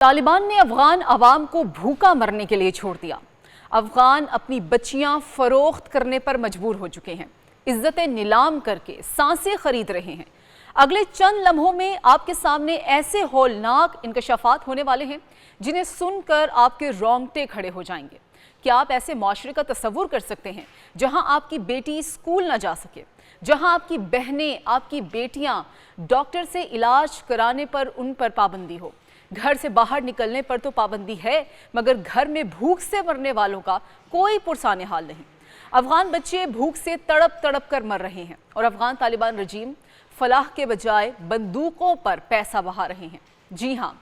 طالبان نے افغان عوام کو بھوکا مرنے کے لیے چھوڑ دیا۔ افغان اپنی بچیاں فروخت کرنے پر مجبور ہو چکے ہیں، عزتیں نیلام کر کے سانسیں خرید رہے ہیں۔ اگلے چند لمحوں میں آپ کے سامنے ایسے ہولناک انکشافات ہونے والے ہیں جنہیں سن کر آپ کے رونگٹے کھڑے ہو جائیں گے۔ کیا آپ ایسے معاشرے کا تصور کر سکتے ہیں جہاں آپ کی بیٹی اسکول نہ جا سکے، جہاں آپ کی بہنیں، آپ کی بیٹیاں ڈاکٹر سے علاج کرانے پر ان پر پابندی ہو؟ گھر سے باہر نکلنے پر تو پابندی ہے، مگر گھر میں بھوک سے مرنے والوں کا کوئی پرسان حال نہیں۔ افغان بچے بھوک سے تڑپ تڑپ کر مر رہے ہیں اور افغان طالبان رجیم فلاح کے بجائے بندوقوں پر پیسہ بہا رہے ہیں۔ جی ہاں،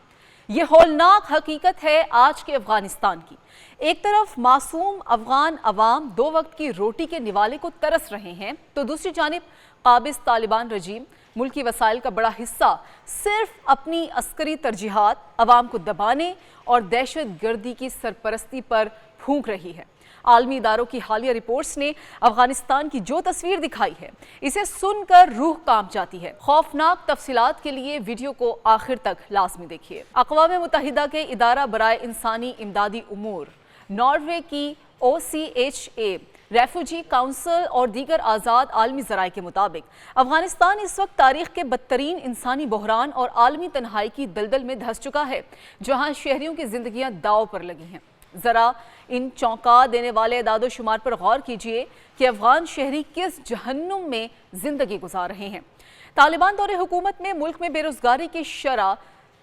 یہ ہولناک حقیقت ہے آج کے افغانستان کی۔ ایک طرف معصوم افغان عوام دو وقت کی روٹی کے نوالے کو ترس رہے ہیں، تو دوسری جانب قابض طالبان رجیم ملکی وسائل کا بڑا حصہ صرف اپنی عسکری ترجیحات عوام کو دبانے اور دہشت گردی کی سرپرستی پر پھونک رہی ہے۔ عالمی اداروں کی حالیہ رپورٹس نے افغانستان کی جو تصویر دکھائی ہے، اسے سن کر روح کانپ جاتی ہے۔ خوفناک تفصیلات کے لیے ویڈیو کو آخر تک لازمی دیکھیے۔ اقوام متحدہ کے ادارہ برائے انسانی امدادی امور، ناروے کی OCHA، ریفیوجی کونسل اور دیگر آزاد عالمی ذرائع کے مطابق افغانستان اس وقت تاریخ کے بدترین انسانی بحران اور عالمی تنہائی کی دلدل میں دھس چکا ہے، جہاں شہریوں کی زندگیاں داؤ پر لگی ہیں۔ ذرا ان چونکا دینے والے اعداد و شمار پر غور کیجئے کہ افغان شہری کس جہنم میں زندگی گزار رہے ہیں۔ طالبان دور حکومت میں ملک میں بے روزگاری کی شرح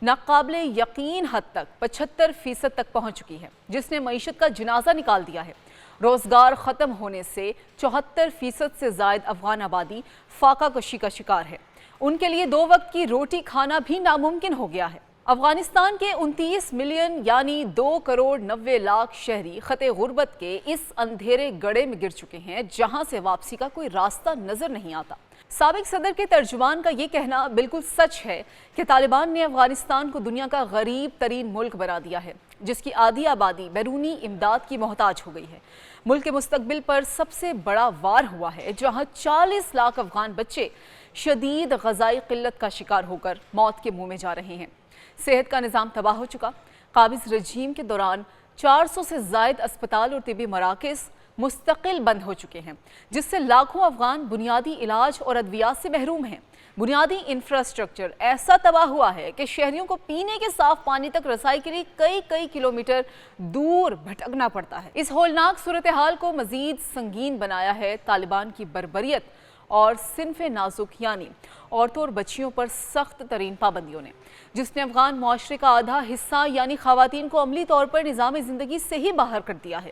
ناقابل یقین حد تک 75% تک پہنچ چکی ہے، جس نے معیشت کا جنازہ نکال دیا ہے۔ روزگار ختم ہونے سے 74% سے زائد افغان آبادی فاقہ کشی کا شکار ہے۔ ان کے لیے دو وقت کی روٹی کھانا بھی ناممکن ہو گیا ہے۔ افغانستان کے 29 ملین یعنی 2 کروڑ 90 لاکھ شہری خط غربت کے اس اندھیرے گڑھے میں گر چکے ہیں جہاں سے واپسی کا کوئی راستہ نظر نہیں آتا۔ سابق صدر کے ترجمان کا یہ کہنا بالکل سچ ہے کہ طالبان نے افغانستان کو دنیا کا غریب ترین ملک بنا دیا ہے، جس کی آدھی آبادی بیرونی امداد کی محتاج ہو گئی ہے۔ ملک کے مستقبل پر سب سے بڑا وار ہوا ہے، جہاں 40 لاکھ افغان بچے شدید غذائی قلت کا شکار ہو کر موت کے منہ میں جا رہے ہیں۔ صحت کا نظام تباہ ہو چکا۔ قابض رجیم کے دوران 400 سے زائد اسپتال اور طبی مراکز مستقل بند ہو چکے ہیں، جس سے لاکھوں افغان بنیادی علاج اور ادویات سے محروم ہیں۔ بنیادی انفراسٹرکچر ایسا تباہ ہوا ہے کہ شہریوں کو پینے کے صاف پانی تک رسائی کے لیے کئی کلومیٹر دور بھٹکنا پڑتا ہے۔ اس ہولناک صورتحال کو مزید سنگین بنایا ہے طالبان کی بربریت اور صنف نازک یعنی عورتوں اور بچیوں پر سخت ترین پابندیوں نے، جس نے افغان معاشرے کا آدھا حصہ یعنی خواتین کو عملی طور پر نظام زندگی سے ہی باہر کر دیا ہے۔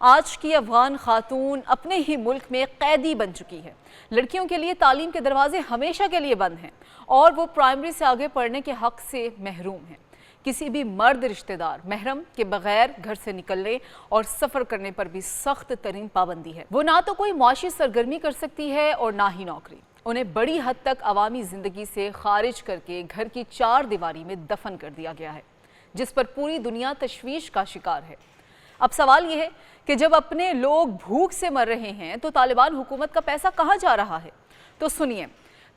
آج کی افغان خاتون اپنے ہی ملک میں قیدی بن چکی ہے۔ لڑکیوں کے لیے تعلیم کے دروازے ہمیشہ کے لیے بند ہیں اور وہ پرائمری سے آگے پڑھنے کے حق سے محروم ہیں۔ کسی بھی مرد رشتہ دار محرم کے بغیر گھر سے نکلنے اور سفر کرنے پر بھی سخت ترین پابندی ہے۔ وہ نہ تو کوئی معاشی سرگرمی کر سکتی ہے اور نہ ہی نوکری۔ انہیں بڑی حد تک عوامی زندگی سے خارج کر کے گھر کی 4 دیواری میں دفن کر دیا گیا ہے، جس پر پوری دنیا تشویش کا شکار ہے۔ اب سوال یہ ہے کہ جب اپنے لوگ بھوک سے مر رہے ہیں تو طالبان حکومت کا پیسہ کہاں جا رہا ہے؟ تو سنیے،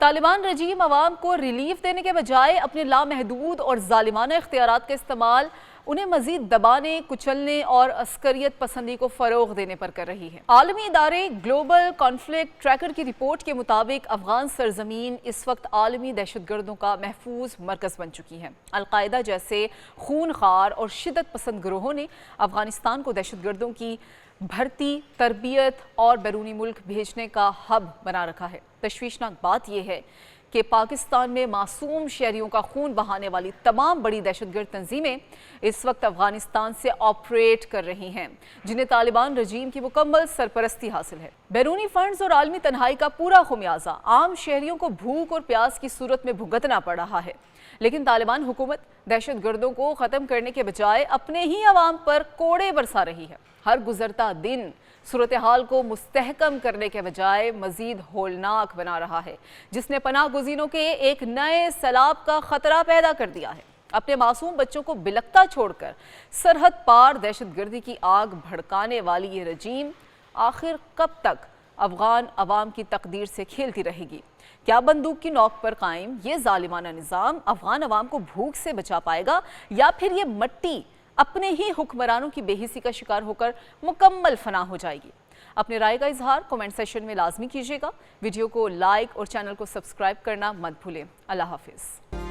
طالبان رجیم عوام کو ریلیف دینے کے بجائے اپنے لامحدود اور ظالمانہ اختیارات کا استعمال انہیں مزید دبانے، کچلنے اور عسکریت پسندی کو فروغ دینے پر کر رہی ہے۔ عالمی ادارے گلوبل کانفلکٹ ٹریکر کی رپورٹ کے مطابق افغان سرزمین اس وقت عالمی دہشت گردوں کا محفوظ مرکز بن چکی ہے۔ القاعدہ جیسے خونخوار اور شدت پسند گروہوں نے افغانستان کو دہشت گردوں کی بھرتی، تربیت اور بیرونی ملک بھیجنے کا ہب بنا رکھا ہے۔ تشویشناک بات یہ ہے کہ پاکستان میں معصوم شہریوں کا خون بہانے والی تمام بڑی دہشت گرد تنظیمیں اس وقت افغانستان سے آپریٹ کر رہی ہیں، جنہیں طالبان رجیم کی مکمل سرپرستی حاصل ہے۔ بیرونی فنڈز اور عالمی تنہائی کا پورا خمیازہ عام شہریوں کو بھوک اور پیاس کی صورت میں بھگتنا پڑ رہا ہے، لیکن طالبان حکومت دہشت گردوں کو ختم کرنے کے بجائے اپنے ہی عوام پر کوڑے برسا رہی ہے۔ ہر گزرتا دن صورتحال کو مستحکم کرنے کے بجائے مزید ہولناک بنا رہا ہے، جس نے پناہ گزینوں کے ایک نئے سیلاب کا خطرہ پیدا کر دیا ہے۔ اپنے معصوم بچوں کو بلکتا چھوڑ کر سرحد پار دہشت گردی کی آگ بھڑکانے والی یہ رجیم آخر کب تک افغان عوام کی تقدیر سے کھیلتی رہے گی؟ کیا بندوق کی نوک پر قائم یہ ظالمانہ نظام افغان عوام کو بھوک سے بچا پائے گا، یا پھر یہ مٹی اپنے ہی حکمرانوں کی بے حسی کا شکار ہو کر مکمل فنا ہو جائے گی؟ اپنے رائے کا اظہار کومنٹ سیشن میں لازمی کیجیے گا۔ ویڈیو کو لائک اور چینل کو سبسکرائب کرنا مت بھولیں۔ اللہ حافظ۔